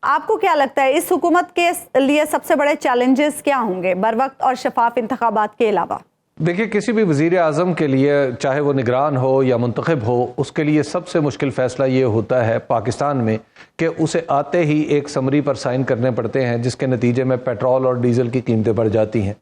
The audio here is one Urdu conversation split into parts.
آپ کو کیا لگتا ہے اس حکومت کے لیے سب سے بڑے چیلنجز کیا ہوں گے بروقت اور شفاف انتخابات کے علاوہ؟ دیکھیے، کسی بھی وزیر اعظم کے لیے، چاہے وہ نگران ہو یا منتخب ہو، اس کے لیے سب سے مشکل فیصلہ یہ ہوتا ہے پاکستان میں کہ اسے آتے ہی ایک سمری پر سائن کرنے پڑتے ہیں جس کے نتیجے میں پیٹرول اور ڈیزل کی قیمتیں بڑھ جاتی ہیں۔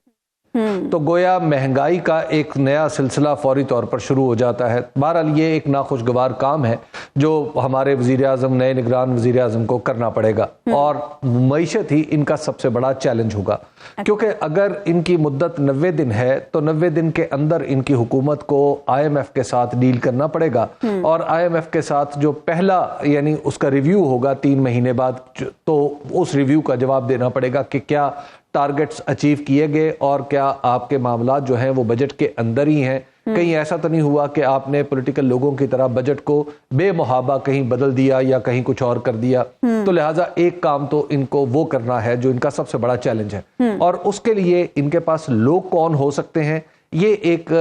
تو گویا مہنگائی کا ایک نیا سلسلہ فوری طور پر شروع ہو جاتا ہے۔ بہرحال یہ ایک ناخوشگوار کام ہے جو ہمارے وزیر اعظم، نئے نگران وزیر اعظم کو کرنا پڑے گا، اور معیشت ہی ان کا سب سے بڑا چیلنج ہوگا، کیونکہ اگر ان کی مدت 90 دن ہے تو 90 دن کے اندر ان کی حکومت کو آئی ایم ایف کے ساتھ ڈیل کرنا پڑے گا، اور آئی ایم ایف کے ساتھ جو پہلا یعنی اس کا ریویو ہوگا 3 مہینے بعد، تو اس ریویو کا جواب دینا پڑے گا کہ کیا ٹارگٹس اچیو کیے گئے اور کیا آپ کے معاملات جو ہیں وہ بجٹ کے اندر ہی ہیں۔ کہیں ایسا تو نہیں ہوا کہ آپ نے پولیٹیکل لوگوں کی طرح بجٹ کو بے محابہ کہیں بدل دیا یا کہیں کچھ اور کر دیا۔ تو لہٰذا ایک کام تو ان کو وہ کرنا ہے جو ان کا سب سے بڑا چیلنج ہے، اور اس کے لیے ان کے پاس لوگ کون ہو سکتے ہیں، یہ ایک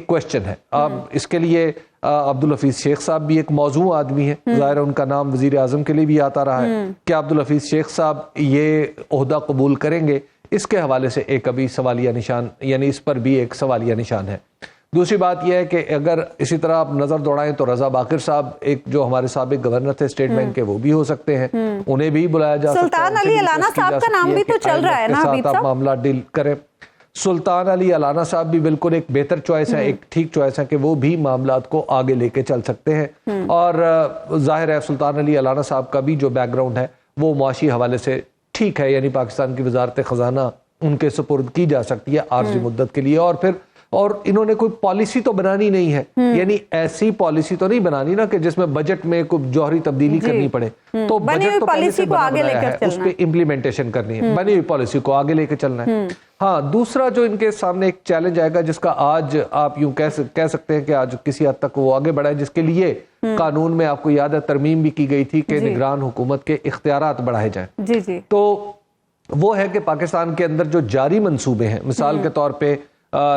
کویسچن ہے۔ اب اس کے لیے عبدالحفیظ شیخ صاحب بھی ایک موضوع آدمی ہے، ظاہر ہے ان کا نام وزیر اعظم کے لیے بھی آتا رہا ہے۔ کہ عبدالحفیظ شیخ صاحب یہ عہدہ قبول کریں گے، اس کے حوالے سے ایک ابھی سوالیہ نشان، یعنی اس پر بھی ایک سوالیہ نشان ہے۔ دوسری بات یہ ہے کہ اگر اسی طرح آپ نظر دوڑائیں تو رضا باقر صاحب، ایک جو ہمارے سابق گورنر تھے اسٹیٹ بینک کے، وہ بھی ہو سکتے ہیں، انہیں بھی بلایا جا سکتا ہے۔ سلطان علی علانہ صاحب کا نام بھی تو چل رہا ہے نا حبیب صاحب، معاملہ ڈیل کریں۔ سلطان علی علانہ صاحب بھی بالکل ایک بہتر چوائس ہے، ایک ٹھیک چوائس ہے کہ وہ بھی معاملات کو آگے لے کے چل سکتے ہیں، اور ظاہر ہے سلطان علی علانہ صاحب کا بھی جو بیک گراؤنڈ ہے وہ معاشی حوالے سے ٹھیک ہے، یعنی پاکستان کی وزارت خزانہ ان کے سپرد کی جا سکتی ہے عارضی مدت کے لیے، اور انہوں نے کوئی پالیسی تو بنانی نہیں ہے، یعنی ایسی پالیسی تو نہیں بنانی نا کہ جس میں بجٹ میں کوئی جوہری تبدیلی کرنی پڑے، تو بجٹ تو پہلے سے بنا بنایا ہے، اس پہ امپلیمنٹیشن کرنی ہے، بنی ہوئی پالیسی کو آگے لے کے چلنا ہے۔ ہاں، دوسرا جو ان کے سامنے ایک چیلنج آئے گا، جس کا آج آپ یوں کہہ سکتے ہیں کہ آج کسی حد تک وہ آگے بڑھا ہے، جس کے لیے قانون میں آپ کو یاد ہے ترمیم بھی کی گئی تھی کہ نگران حکومت کے اختیارات بڑھائے جائیں۔ تو وہ ہے کہ پاکستان کے اندر جو جاری منصوبے ہیں، مثال کے طور پہ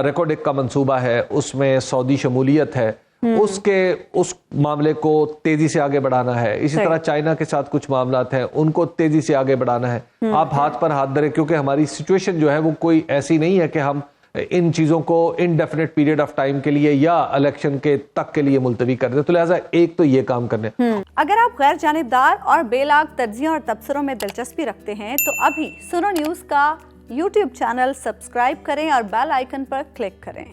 ریکارڈک کا منصوبہ ہے، اس میں سعودی شمولیت ہے، اس معاملے کو تیزی سے آگے بڑھانا ہے۔ اسی طرح چائنا کے ساتھ کچھ معاملات ہیں، ان کو تیزی سے آگے بڑھانا ہے۔ آپ ہاتھ پر ہاتھ دھریں، کیونکہ ہماری سچویشن جو ہے وہ کوئی ایسی نہیں ہے کہ ہم ان چیزوں کو انڈیفینٹ پیریڈ آف ٹائم کے لیے یا الیکشن کے تک کے لیے ملتوی کر دیں، تو لہٰذا ایک تو یہ کام کرنے۔ اگر آپ غیر جانبدار اور بے لاگ تجزیوں اور تبصروں میں دلچسپی رکھتے ہیں تو ابھی سنو نیوز کا یوٹیوب چینل سبسکرائب کریں اور بیل آئیکن پر کلک کریں۔